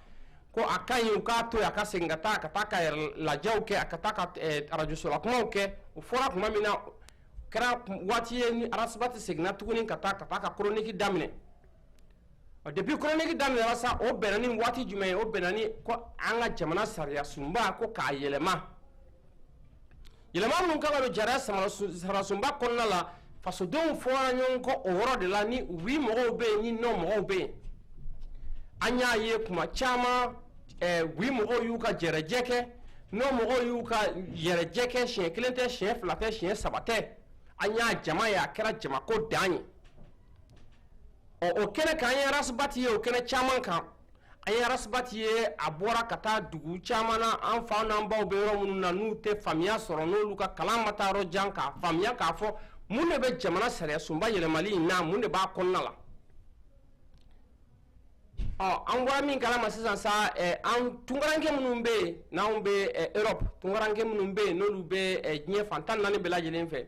ko a ka ɲi u k'a to yen a ka segin ka taa ka yɛrɛ lajɛw kɛ a ka taa ka arajosola kumaw kɛ o fɔra tuma min na kɛra waati ye ni rasbati seginna tuguni ka taa ka chronique daminɛ depuis chronique daminɛra sa o bɛnna ni waati jumɛn ye o bɛnna ni ko an ka jamana sariya sunba ko k'a yɛlɛma yɛlɛma minnu kan ka don jariya sariya sunba kɔnɔna la fasodenw fɔra ɲɔgɔn kɔ o yɔrɔ de la ni oui mɔgɔw bɛ yen ni non mɔgɔw bɛ yen an y'a ye kuma caman oui mɔgɔw y'u ka jɛrɛjɛ kɛ non mɔgɔw y'u ka yɛrɛjɛ kɛ siɲɛ kelen tɛ siɲɛ fila tɛ siɲɛ saba tɛ an y'a jama ye a kɛra jamako dan ye o kene kan ya rasbati o kene chaman kan ay rasbati abora kata dugu chamana an fa nan baw be ro mun na nu te famia soro no luka kalamata ro janka famia ka fo mun ne be jamana sare sumba yele mali na mun ne ba konna la an wa min kala masisan sa an tungaranke munun be na on be Europe tungaranke munun be no lu be nye fantan nani be la jelen fe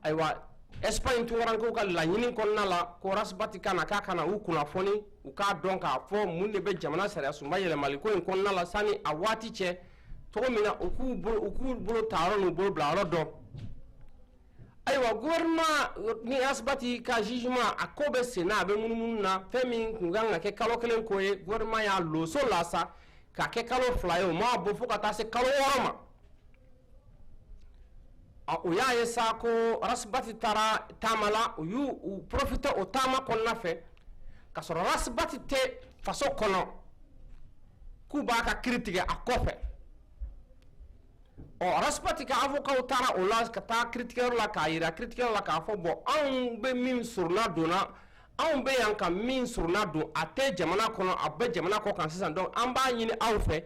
aywa Espagne tungaranke ka la nyinin konna la ko rasbati kana ka kana u kuna foni u ka don ka fo mun ne be jamana sare sumba yele mali ko en konna la sani awati che to mina u ku bolo taro no bolo bla ro do aywa gouvernement ni asbati ka jugement akobe sena be munun na femi nganga ke kalo kelen ko e gouvernement ya lo so la sa ka ke kalo flyo ma bo fo ka ta se kalo woroma o ya yesa ko rasbati tara tamala o yu u profite o tama kon na fe ka so rasbati te faso kono ku ba ka critique akofe o rasbati ka avocat tara o la ka ta critiquer la ka ira critiquer la ka fo bo an be min surna dona an be yan ka min surna do ate jamana kono abbe jamana ko kan sisan donc an ba nyini aw fe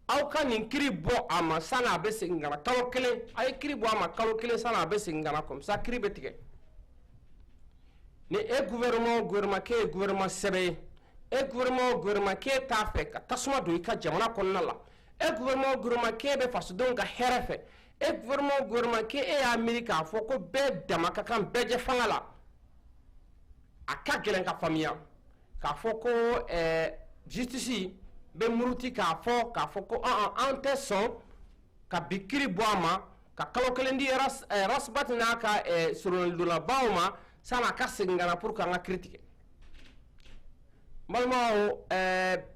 aw kan nin kiri bo ama sana be singana kalo kelen ay kiri bo ama kalo kelen sana be singana comme ça kiri be tige ni gouvernement ke gouvernement sebe gouvernement ke ta fe ka tasuma do ka jamana kono la gouvernement ke be faso donc herefe gouvernement ke America fo ko be damaka kan beje fangala aka gelen ka famia ka fo ko justice be muruti ka fo ko ante son ka bikiri boama ka kalo kelendi rasbat na ka sur de la bauma sana ka singana pour ka nga critique malma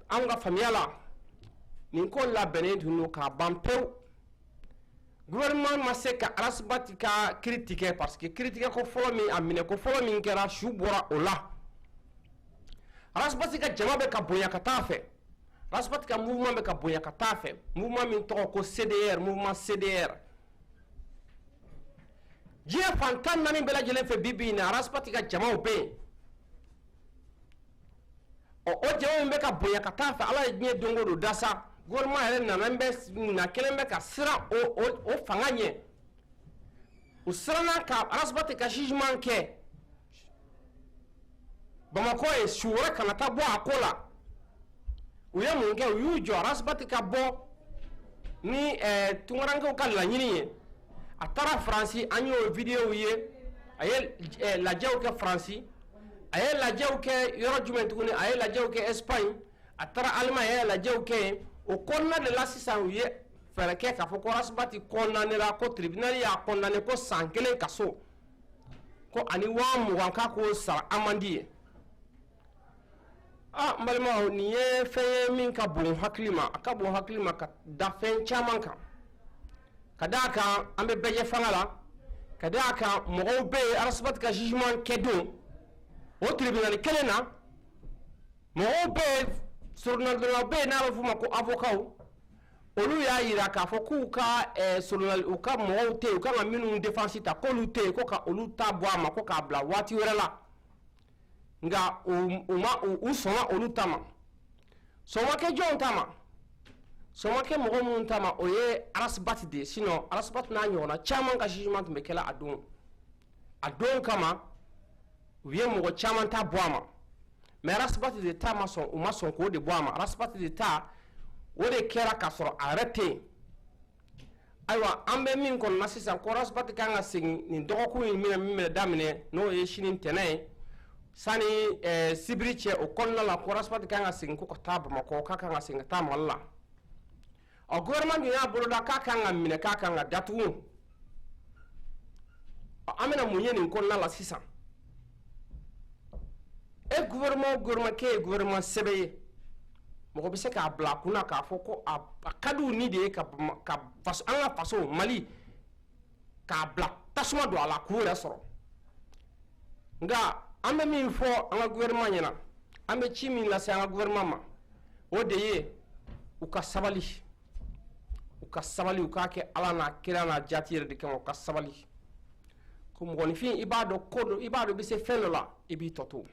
anga famia la nin ko la bene dunu ka bampeu gouvernement ma se ka rasbati ka critiquer parce que critiquer ko folo mi amine ko folo mi kera shubura ola rasbati ka jama be ka boya ka tafe rasbati ka mouvement be ka boya ka tafe mouvement min to ko CDR mouvement CDR je fantan nani bela jele fe bibi na rasbati ka jama be o jama be ka boya ka tafe ala nye dongo do dasa gouvernement yɛrɛ nana bɛ na kelen bɛ ka siran o fanga ɲɛ o siranna ka arasibati ka jugement kɛ Bamako ye su wɛrɛ kana taa bɔ a ko la u ye mun kɛ u y'u jɔ arasibati ka bɔ ni tunkarankew ka laɲini ye a taara Faransi an y'o vidéo ye a ye lajɛw kɛ Faransi a ye lajɛw kɛ yɔrɔ jumɛn tuguni a ye lajɛw kɛ Espagne a taara Allemagne a ye lajɛw kɛ o konna de la sisan u ye fɛrɛ kɛ k'a fɔ ko rasibati condamnera ko tribunal y'a condamné ko san kelen kaso ko ani 20,000 k'a k'o sara amandi ye n balimaw nin ye fɛn ye min ka bon hakili ma a ka bon hakili ma ka da fɛn caman kan ka d'a kan an bɛ bɛɛ ye fanga la ka d'a kan mɔgɔw bɛ yen rasibati ka jugement kɛ don o tribunal kelen na mɔgɔw bɛ yen surunalidonna bɛ yen n'a bɛ f'o ma ko avocat olu y'a yira k'a fɔ k'u ka u ka mɔgɔw tɛ yen u kan ka minnu défense ta k'olu tɛ yen ko ka olu ta bɔ a ma ko k'a bila waati wɛrɛ la nka u sɔnna olu ta ma sɔn ma kɛ jɔnw ta ma sɔn ma kɛ mɔgɔ minnu ta ma o ye arasibati de ye sinon arasibati n'a ɲɔgɔnna caman ka jugement tun bɛ kɛla a don kama u ye mɔgɔ caman ta bɔ a ma mais rasibati de ta ma sɔn u ma sɔn k'o de bɔ a ma rasibati de ta o de kɛra k'a sɔrɔ a yɛrɛ tɛ yen ayiwa an bɛ min kɔnɔ na sisan ko rasibati kan ka segin nin dɔgɔkun in min bɛ daminɛ n'o ye sini ntɛnɛn ye sani sibiri cɛ o kɔnɔna la ko rasibati kan ka segin ko ka taa Bamakɔ k'a kan ka segin ka taa Mali la gouvernement dun y'a boloda k'a kan ka minɛ k'a kan ka datugu an bɛna mun ye nin kɔnɔna la sisan gouvernement ke gouvernement sɛbɛ ye mɔgɔ bɛ se k'a bila kunna k'a fɔ ko a ka di u ni de ye ka an ka faso Mali k'a bila tasuma don a la k'u yɛrɛ sɔrɔ nka an bɛ min fɔ an ka gouvernement ɲɛna an bɛ ci min lase an ka gouvernement ma o de ye u ka sabali u k'a kɛ Ala n'a kira n'a jati yɛrɛ de kama u ka sabali ko mɔgɔninfin i b'a dɔn ko dɔ i b'a dɔn i bɛ se fɛn dɔ la i b'i tɔ to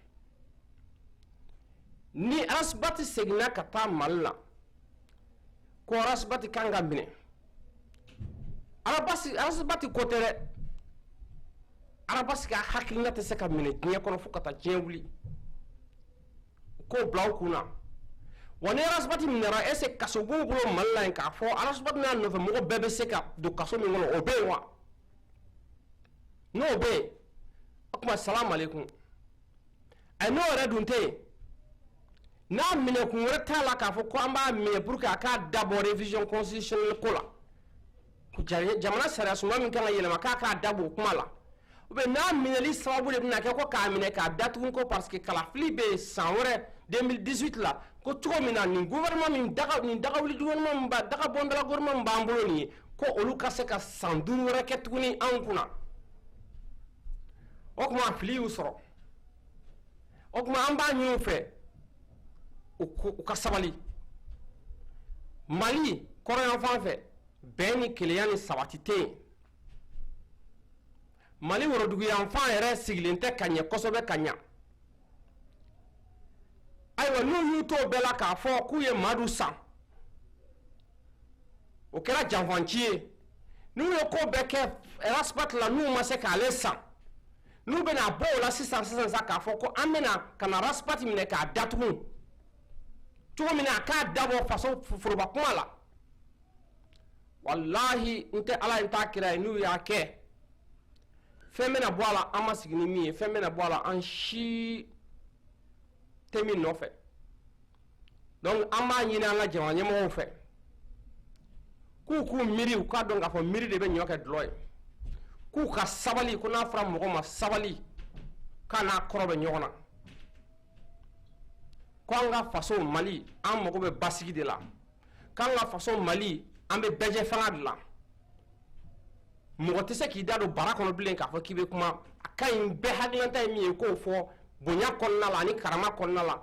ni arasbati segna kata malla ko arasbati kanga bine arasbati ko tere arabasi ka hakilina te se ka mine diɲɛ kɔnɔ fo ka taa diɲɛ wuli ko blaw kuna wani arasbati minara ese kaso b'u bolo mali la k'a fɔ arasbati n'a nɔfɛ mɔgɔ bɛɛ bɛ se ka don kaso min kɔnɔ o bɛ yen wa n'o bɛ yen o tuma salamu alaikum a n'o yɛrɛ dun tɛ yen n'a minɛ kun wɛrɛ t'a la k'a fɔ ko an b'a minɛ pour que a k'a dabɔ révision constitutionnelle ko la jamana sariya suma min kan ka yɛlɛma k'a dabɔ o kuma la ou bien n'a minɛli sababu de bɛna kɛ ko k'a minɛ k'a datugu ko parce que kalafili bɛ san wɛrɛ 2018 la ko cogo min na nin gouvernement min dagawuli gouvernement min daga bɔndala gouvernement min b'an bolo nin ye ko olu ka se ka san 5 wɛrɛ kɛ tuguni anw kunna o kuma fili y'u sɔrɔ o kuma an b'a ɲini u fɛ u ka sabali Mali kɔrɔyan fan fɛ bɛn ni kelenya ni sabati tɛ yen Mali woroduguyan fan yɛrɛ sigilen tɛ ka ɲɛ kosɛbɛ ka ɲɛ ayiwa n'u y'u to bɛɛ la k'a fɔ k'u ye madu san o kɛra janfanci ye n'u ye ko bɛɛ kɛ raspat la n'u ma se k'ale san n'u bɛna bɔ o la sisan sa k'a fɔ ko an bɛna ka na raspat minɛ k'a datugu cogo min na a k'a dabɔ faso foroba kuma la wallahi n tɛ ala n t'a kira ye n'u y'a kɛ fɛn bɛna bɔ a la an ma sigi ni min ye fɛn bɛna bɔ a la an si tɛ min nɔfɛ donc an b'a ɲini an ka jamana ɲɛmɔgɔw fɛ k'u miiri u k'a dɔn k'a fɔ miiri de bɛ ɲɔ kɛ dulɔ ye k'u ka sabali ko n'a fɔra mɔgɔ ma sabali k'a n'a kɔrɔ bɛ ɲɔgɔn na ko an ka faso Mali an mago bɛ basigi de la k'an ka faso Mali an bɛ bɛjɛ fanga de la mɔgɔ tɛ se k'i da don bara kɔnɔ bilen k'a fɔ k'i bɛ kuma a ka ɲi bɛɛ hakilanta ye min ye k'o fɔ bonya kɔnɔna la ani karama kɔnɔna la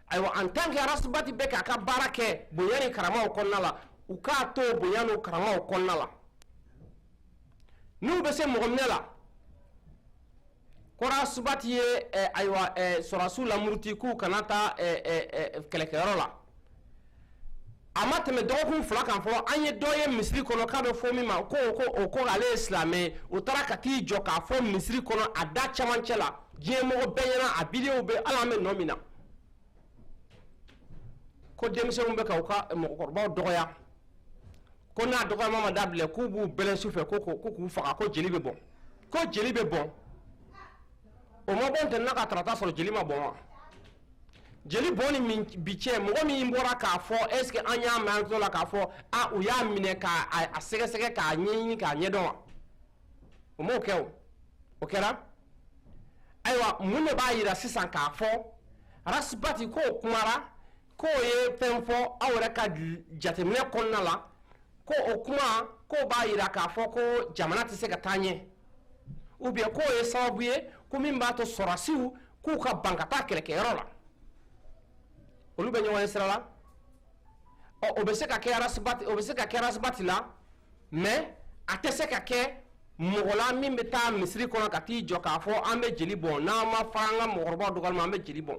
ayiwa en tant que arasbati bɛ k'a ka baara kɛ bonya ni karamaw kɔnɔna la u k'a to bonya n'o karamaw kɔnɔna la n'u bɛ se mɔgɔ minɛ la ko arasbati ye ayiwa sɔrɔdasiw lamuruti k'u kana taa kɛlɛkɛyɔrɔ la a ma tɛmɛ dɔgɔkun 2 kan fɔlɔ an ye dɔ ye misiri kɔnɔ k'a bɛ fɔ min ma ko ale ye silamɛ o taara ka t'i jɔ k'a fɔ misiri kɔnɔ a da camancɛ la diɲɛmɔgɔ bɛɛ ɲɛna a videow bɛ hali an bɛ nɔ min na ko denmisɛnw bɛ ka u ka mɔgɔkɔrɔbaw dɔgɔya ko n'a dɔgɔyama ma dabila k'u b'u bɛlɛn sufɛ ko k'u faga ko jeli bɛ bɔn ko jeli bɛ bɔn o ma bɔ ntɛnɛn na ka tarata sɔrɔ jeli ma bɔn wa jeli bɔnni min bi cɛ mɔgɔ min bɔra k'a fɔ est ce que an y'a mɛn an tulo la k'a fɔ u y'a minɛ k'a sɛgɛsɛgɛ k'a ɲɛɲini k'a ɲɛdɔn wa o m'o kɛ o kɛra ayiwa mun de b'a yira sisan k'a fɔ rasibati k'o kumara k'o ye fɛn fɔ aw yɛrɛ ka jateminɛ kɔnɔna la ko o kuma k'o b'a yira k'a fɔ ko jamana tɛ se ka taa ɲɛ ou bien k'o ye sababu ye ko min b'a to sɔrɔdasiw k'u ka ban ka taa kɛlɛkɛyɔrɔ la olu bɛ ɲɔgɔn ye sira la o bɛ se ka kɛ arasibati la mais a tɛ se ka kɛ mɔgɔ la min bɛ taa misiri kɔnɔ ka t'i jɔ k'a fɔ an bɛ jeli bɔn n'an ma fara an ka mɔgɔkɔrɔbaw dɔgɔyali ma an bɛ jeli bɔn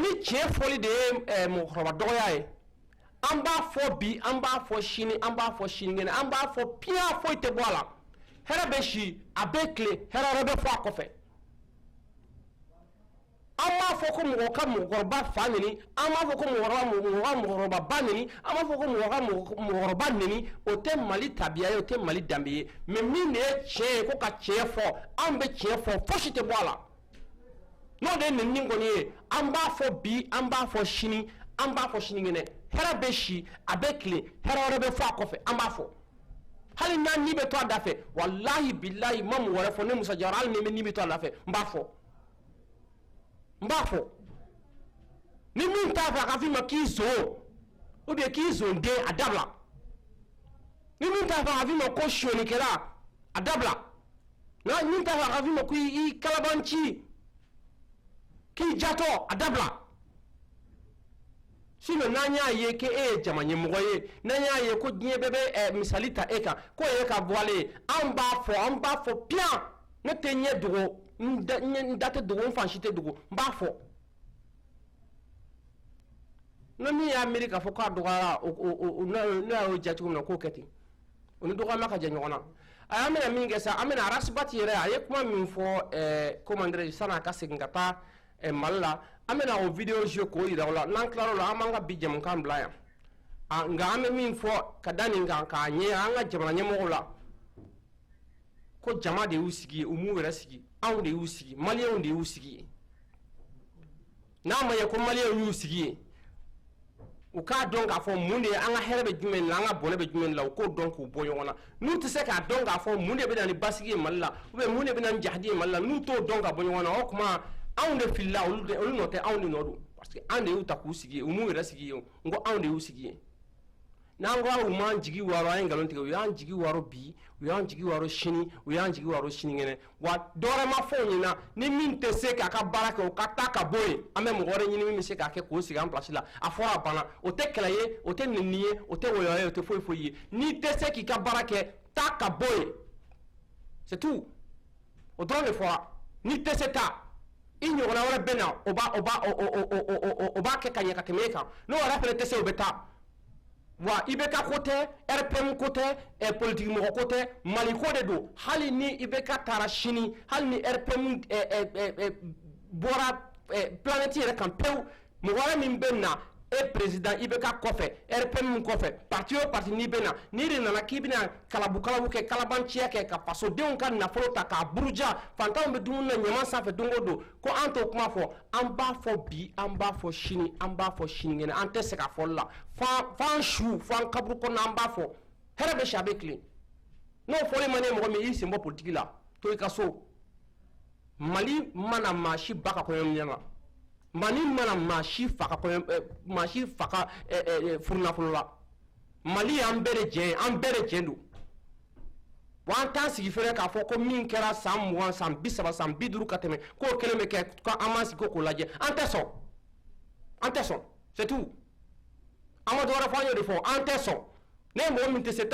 ni tiɲɛ fɔli de ye mɔgɔkɔrɔba dɔgɔya ye an b'a fɔ bi an b'a fɔ sini an b'a fɔ sinikɛnɛ an b'a fɔ piya foyi tɛ bɔ a la hɛrɛ bɛ si a bɛ tile hɛrɛ wɛrɛ bɛ fɔ a kɔfɛ an b'a fɔ ko mɔgɔ ka mɔgɔkɔrɔba fa neni an b'a fɔ ko mɔgɔkɔrɔba ba neni an b'a fɔ ko mɔgɔ ka mɔgɔkɔrɔba neni o tɛ Mali tabiya ye o tɛ Mali danbe ye mais min de ye tiɲɛ ye ko ka tiɲɛ fɔ an bɛ tiɲɛ fɔ fosi tɛ bɔ a la n'o de ye neni kɔni ye an b'a fɔ bi an b'a fɔ sini an b'a fɔ sinikɛnɛ hɛrɛ bɛ si a bɛ tile hɛrɛ wɛrɛ bɛ fɔ a kɔfɛ an b'a fɔ hali n'a ni bɛ to a da fɛ walahi bilahi ma mɔgɔ wɛrɛ fɔ ne Musa Jawara hali ni bɛ to a da fɛ n b'a fɔ ni min t'a fɛ a ka f'i ma k'i zon ou bien k'i zonden a dabila ni min t'a fɛ a ka f'i ma ko sɔnikɛla a dabila min t'a fɛ a ka f'i ma ko i kalabanci k'i jatɔ a dabila sinon n'an y'a ye k'e ye jama ɲɛmɔgɔ ye n'an y'a ye ko diɲɛ bɛɛ bɛ misali ta e kan k'o ye ka bɔ ale ye an b'a fɔ piyan ne te ɲɛ dogo n da tɛ dogo n fan si tɛ dogo n b'a fɔ ne min y'a miiri k'a fɔ k'a dɔgɔyara ne y'o ja cogo min na k'o kɛ ten o ni dɔgɔyama ka jan ɲɔgɔn na an bɛna min kɛ sa an bɛna Arasibati yɛrɛ a ye kuma min fɔ comment dirais-je san'a ka segin ka taa Mali la an bɛna o video jouer k'o yira o la n'an tilara o la an b'an ka bi jamukan bila yan nka an bɛ min fɔ ka da nin kan k'a ɲɛ an ka jamana ɲɛmɔgɔw la ko jama de y'u sigi u m'u yɛrɛ sigi anw de y'u sigi maliyɛnw de y'u sigi n'a ma ɲɛ ko maliyɛnw y'u sigi u k'a dɔn k'a fɔ mun de ye an ka hɛrɛ bɛ jumɛn na an ka bɔnɛ bɛ jumɛn la u k'o dɔn k'u bɔ ɲɔgɔn na n'u tɛ se k'a dɔn k'a fɔ mun de bɛ na ni basigi ye Mali la mun de bɛ na ni jahadi ye Mali la n'u t'o dɔn ka bɔ ɲɔgɔn na o kuma anw de filila olu nɔ tɛ anw de nɔ don parce que an de y'u ta k'u sigi u m'u yɛrɛ sigi yen n ko anw de y'u sigi yen n'an ko u m'an jigi waro an ye nkalon tigɛ u y'an jigi waro bi u y'an jigi waro sini u y'an jigi waro sinikɛnɛ wa dɔwɛrɛ ma fɔ o ɲɛna ni min tɛ se k'a ka baara kɛ o ka taa ka bɔ yen an bɛ mɔgɔ wɛrɛ ɲini min bɛ se k'a kɛ k'o sigi an place la a fɔra a banna o tɛ kɛlɛ ye o tɛ nɛni ye o tɛ wɔyɔ ye o tɛ foyi foyi ye n'i tɛ se k'i ka baara kɛ taa ka bɔ yen c'est tout o dɔrɔn de fɔra n'i tɛ se taa i ɲɔgɔnna wɛrɛ bɛ na o b'a kɛ ka ɲɛ ka tɛmɛ e kan n'o yɛrɛ fana tɛ se o bɛ taa wa IBK ko tɛ RPM ko tɛ politique mɔgɔ ko tɛ Mali ko de don hali ni IBK taara sini hali ni RPM bɔra planète yɛrɛ kan pewu mɔgɔ wɛrɛ min bɛ na président IBK kɔfɛ RPM kɔfɛ parti o parti n'i bɛ na n'i de nana k'i bɛna kalabu kɛ kalabanciya kɛ ka fasodenw ka nafolo ta k'a buruja fantanw bɛ dumuni na ɲaman sanfɛ don o don ko an t'o kuma fɔ an b'a fɔ bi an b'a fɔ sini an b'a fɔ sinikɛnɛ an tɛ segin a fɔli la f'an su f'an kaburu kɔnɔ an b'a fɔ hɛrɛ bɛ si a bɛ tilen n'o fɔli ma ne mɔgɔ min y'i sen bɔ politiki la to i ka so Mali mana maa si ba ka kɔɲɔ na Mali mana maa si faga furunafolo la Mali y'an bɛɛ de jɛn an bɛɛ de jɛn don wa an t'an sigi fɛnɛ k'a fɔ ko min kɛra san 20 san 30 san 50 ka tɛmɛ k'o kelen bɛ kɛ k'an m'an sigi k'o lajɛ an tɛ sɔn c'est tout an ma dɔwɛrɛ fɔ an y'o de fɔ an tɛ sɔn ne mɔgɔ min tɛ se